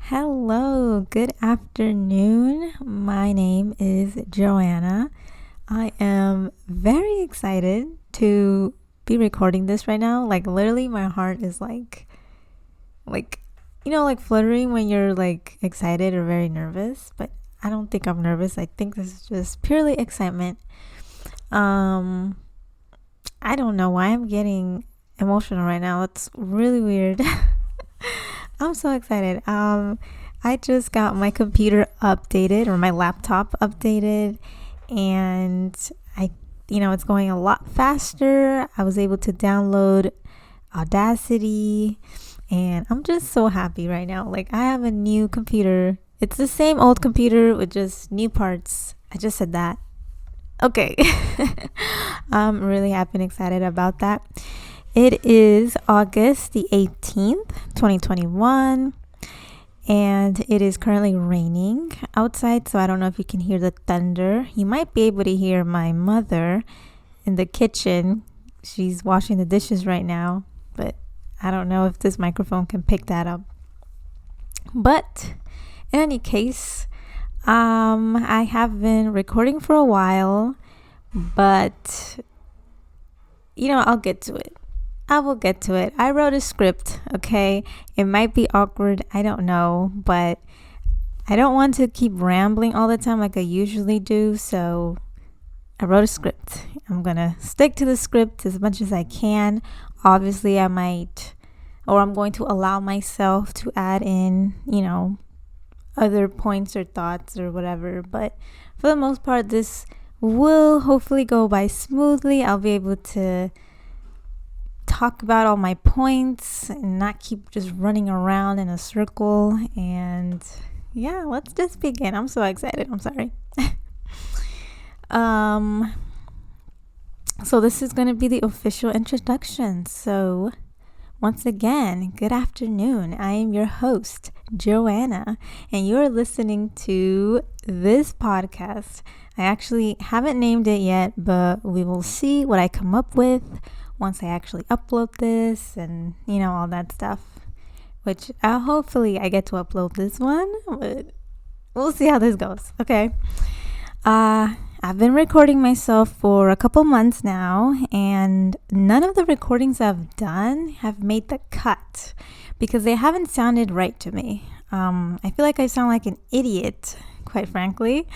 Hello, good afternoon. My name is Johana. I am very excited to be recording this right now. Like literally my heart is like fluttering when you're like excited or very nervous, but I don't think I'm nervous. I think this is just purely excitement. Um I don't know why I'm getting emotional right now. It's really weird. I'm so excited. I just got my computer updated or my laptop updated, and it's going a lot faster. I was able to download Audacity, and I'm just so happy right now. Like, I have a new computer. It's the same old computer with just new parts. I just said that. Okay. I'm really happy and excited about that. It is August the 18th, 2021, and it is currently raining outside, so I don't know if you can hear the thunder. You might be able to hear my mother in the kitchen. She's washing the dishes right now, but I don't know if this microphone can pick that up. But in any case, I have been recording for a while, but I'll get to it. I will get to it. I wrote a script, okay? It might be awkward, I don't know, but I don't want to keep rambling all the time like I usually do, so I wrote a script. I'm gonna stick to the script as much as I can. Obviously, I'm going to allow myself to add in, other points or thoughts or whatever, but for the most part, this will hopefully go by smoothly. I'll be able to talk about all my points and not keep just running around in a circle. And yeah, let's just begin. I'm so excited. I'm sorry. So this is going to be the official introduction. So once again, good afternoon. I am your host, Johana, and you're listening to this podcast. I actually haven't named it yet, but we will see what I come up with once I actually upload this and, all that stuff, which hopefully I get to upload this one, but we'll see how this goes. Okay. I've been recording myself for a couple months now, and none of the recordings I've done have made the cut because they haven't sounded right to me. I feel like I sound like an idiot, quite frankly.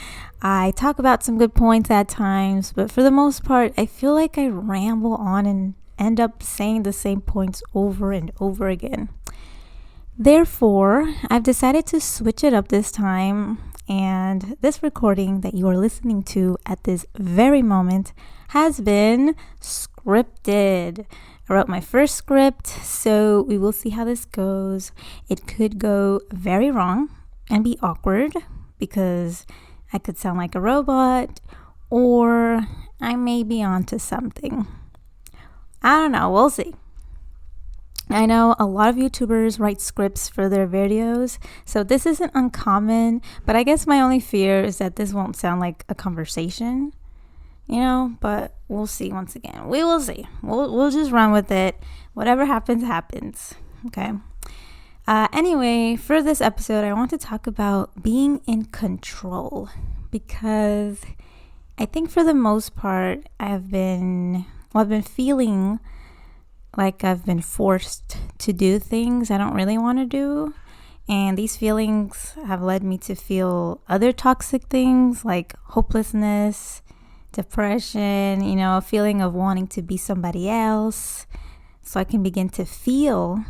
I talk about some good points at times, but for the most part, I feel like I ramble on and end up saying the same points over and over again. Therefore, I've decided to switch it up this time, and this recording that you are listening to at this very moment has been scripted. I wrote my first script, so we will see how this goes. It could go very wrong and be awkward because I could sound like a robot, or I may be onto something. I don't know, we'll see. I know a lot of YouTubers write scripts for their videos, so this isn't uncommon, but I guess my only fear is that this won't sound like a conversation, but we'll see. Once again, we will see. We'll just run with it. Whatever happens, happens. Okay. Anyway, for this episode, I want to talk about being in control because I think for the most part, I've been feeling like I've been forced to do things I don't really want to do. And these feelings have led me to feel other toxic things like hopelessness, depression, a feeling of wanting to be somebody else. So I can begin to feel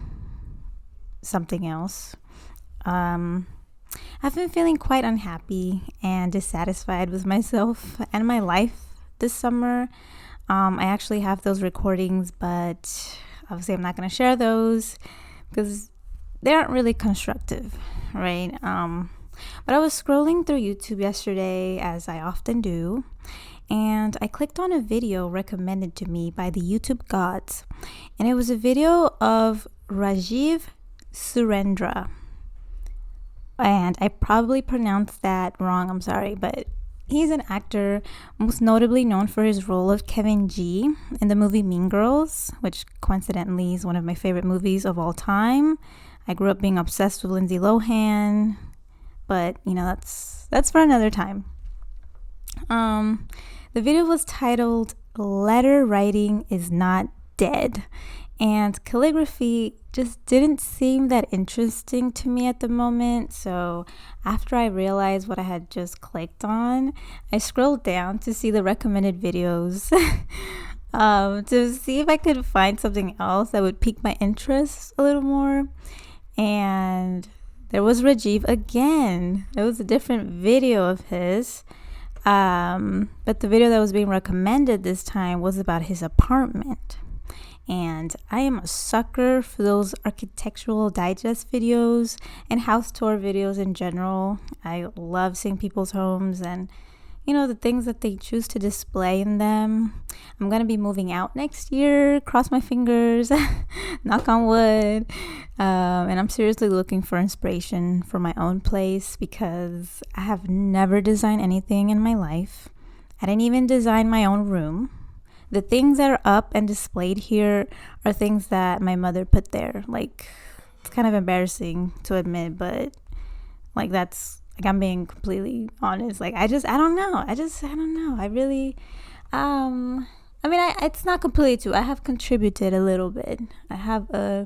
something else. I've been feeling quite unhappy and dissatisfied with myself and my life this summer. I actually have those recordings, but obviously I'm not going to share those because they aren't really constructive, right? But I was scrolling through YouTube yesterday, as I often do, and I clicked on a video recommended to me by the YouTube gods, and it was a video of Rajiv Surendra, and I probably pronounced that wrong, I'm sorry, but he's an actor most notably known for his role of Kevin G in the movie Mean Girls, which coincidentally is one of my favorite movies of all time. I grew up being obsessed with Lindsay Lohan, but that's for another time. The video was titled "Letter Writing is Not Dead," and calligraphy just didn't seem that interesting to me at the moment. So after I realized what I had just clicked on, I scrolled down to see the recommended videos to see if I could find something else that would pique my interest a little more. And there was Rajiv again. It was a different video of his. But the video that was being recommended this time was about his apartment. And I am a sucker for those architectural digest videos and house tour videos in general. I love seeing people's homes and the things that they choose to display in them. I'm going to be moving out next year. Cross my fingers. Knock on wood. And I'm seriously looking for inspiration for my own place because I have never designed anything in my life. I didn't even design my own room. The things that are up and displayed here are things that my mother put there. Like, it's kind of embarrassing to admit, but that's I'm being completely honest. I don't know. I don't know. I really, it's not completely true. I have contributed a little bit. I have a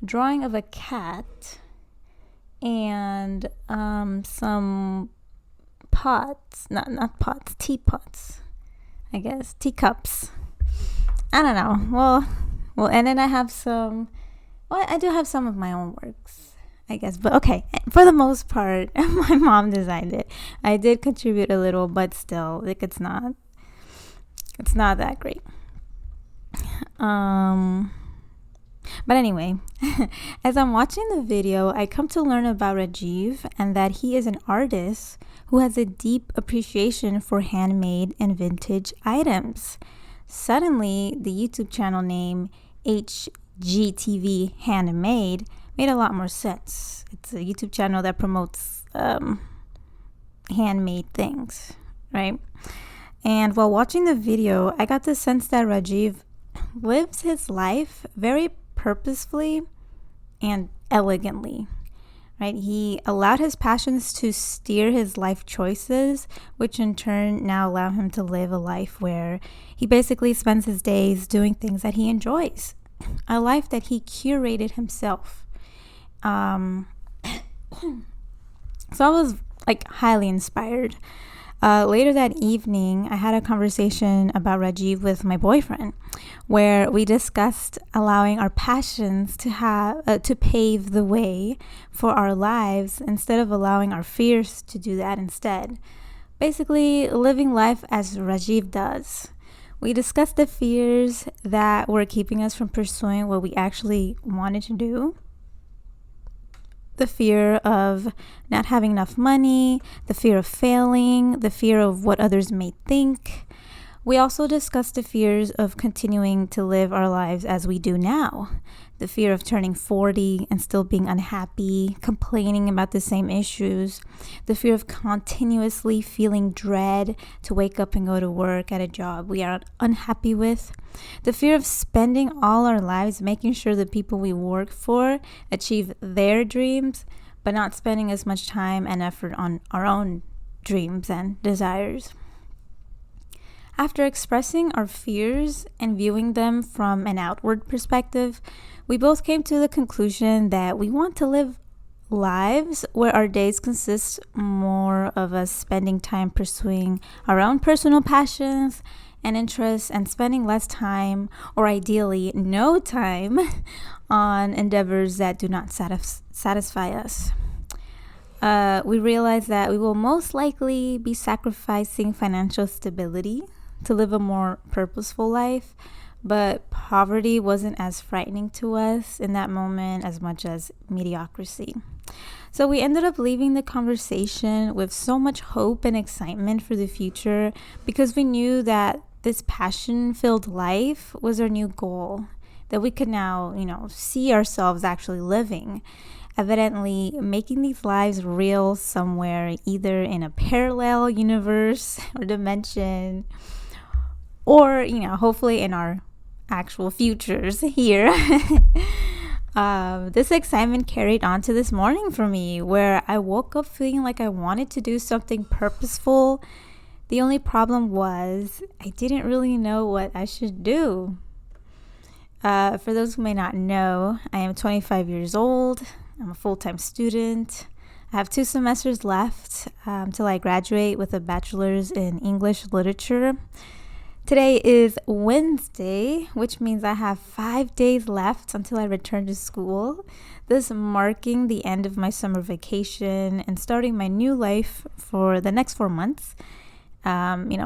drawing of a cat and some pots, not pots, teapots, I guess, teacups. I don't know. Well, and then I have I do have some of my own works, I guess. But okay, for the most part, my mom designed it. I did contribute a little, but still, it's not that great. But anyway, as I'm watching the video, I come to learn about Rajiv and that he is an artist who has a deep appreciation for handmade and vintage items. Suddenly, the YouTube channel name HGTV Handmade made a lot more sense. It's a YouTube channel that promotes handmade things, right? And while watching the video, I got the sense that Rajiv lives his life very purposefully and elegantly, right? He allowed his passions to steer his life choices, which in turn now allow him to live a life where he basically spends his days doing things that he enjoys, a life that he curated himself. So I was highly inspired. Later that evening, I had a conversation about Rajiv with my boyfriend, where we discussed allowing our passions to pave the way for our lives instead of allowing our fears to do that instead. Basically, living life as Rajiv does. We discussed the fears that were keeping us from pursuing what we actually wanted to do. The fear of not having enough money, the fear of failing, the fear of what others may think. We also discussed the fears of continuing to live our lives as we do now. The fear of turning 40 and still being unhappy, complaining about the same issues. The fear of continuously feeling dread to wake up and go to work at a job we are unhappy with. The fear of spending all our lives making sure the people we work for achieve their dreams, but not spending as much time and effort on our own dreams and desires. After expressing our fears and viewing them from an outward perspective, we both came to the conclusion that we want to live lives where our days consist more of us spending time pursuing our own personal passions and interests and spending less time, or ideally no time, on endeavors that do not satisfy us. We realize that we will most likely be sacrificing financial stability to live a more purposeful life, but poverty wasn't as frightening to us in that moment as much as mediocrity. So we ended up leaving the conversation with so much hope and excitement for the future because we knew that this passion-filled life was our new goal that we could now, see ourselves actually living. Evidently making these lives real somewhere, either in a parallel universe or dimension, or hopefully in our actual futures here. This excitement carried on to this morning for me, where I woke up feeling like I wanted to do something purposeful. The only problem was I didn't really know what I should do. For those who may not know, I am 25 years old. I'm a full-time student. I have 2 semesters left till I graduate with a bachelor's in English literature. Today is Wednesday, which means I have 5 days left until I return to school. This marking the end of my summer vacation and starting my new life for the next 4 months,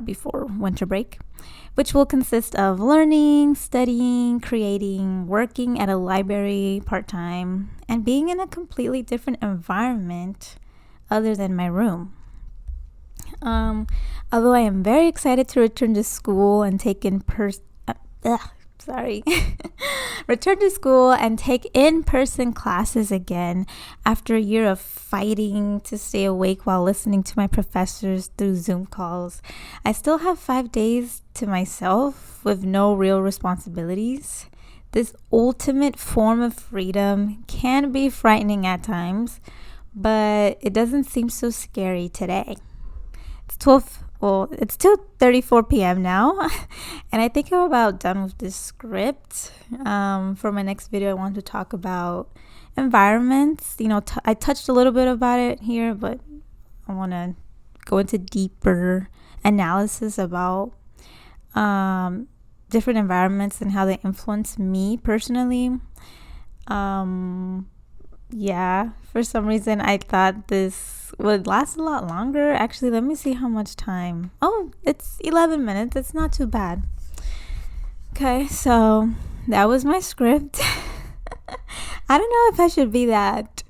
before winter break, which will consist of learning, studying, creating, working at a library part-time, and being in a completely different environment other than my room. Although I am very excited to return to school and take return to school and take in-person classes again after a year of fighting to stay awake while listening to my professors through Zoom calls. I still have 5 days to myself with no real responsibilities. This ultimate form of freedom can be frightening at times, but it doesn't seem so scary today. It's 2:34 p.m. now, and I think I'm about done with this script. For my next video, I want to talk about environments. I touched a little bit about it here, but I want to go into deeper analysis about different environments and how they influence me personally. For some reason I thought this would last a lot longer. Actually, let me see how much time. Oh, it's 11 minutes. It's not too bad. Okay, so that was my script. I don't know if I should be that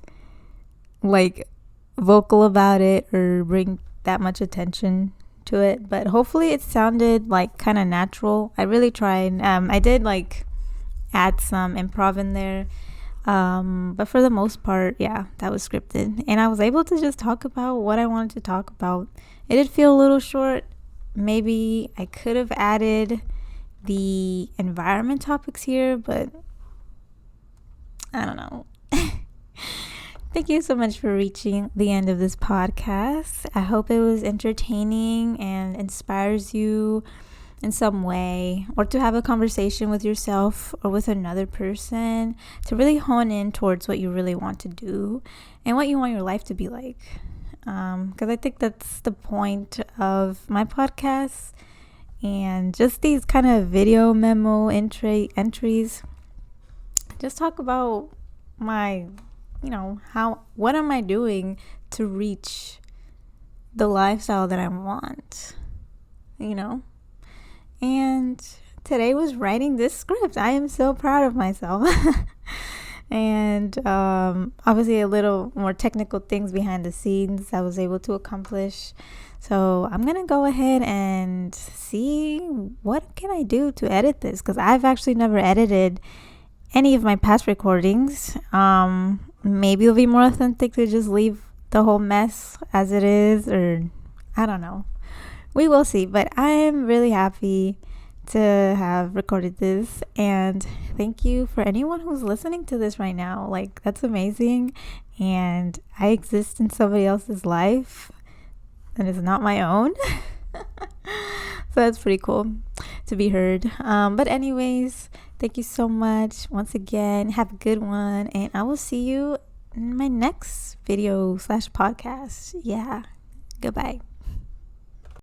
vocal about it or bring that much attention to it, but hopefully it sounded kind of natural. I really tried. I did add some improv in there. But for the most part, that was scripted, and I was able to just talk about what I wanted to talk about. It did feel a little short. Maybe I could have added the environment topics here, but I don't know. Thank you so much for reaching the end of this podcast. I hope it was entertaining and inspires you in some way, or to have a conversation with yourself or with another person to really hone in towards what you really want to do and what you want your life to be like. Because I think that's the point of my podcast and just these kind of video memo entries. Just talk about my, what am I doing to reach the lifestyle that I want, And today was writing this script. I am so proud of myself. And obviously a little more technical things behind the scenes I was able to accomplish. So I'm going to go ahead and see what can I do to edit this, because I've actually never edited any of my past recordings. Maybe it'll be more authentic to just leave the whole mess as it is, or I don't know. We will see, but I'm really happy to have recorded this, and thank you for anyone who's listening to this right now. That's amazing, and I exist in somebody else's life and it's not my own. So that's pretty cool to be heard. But anyways, thank you so much once again. Have a good one, and I will see you in my next video /podcast. Goodbye.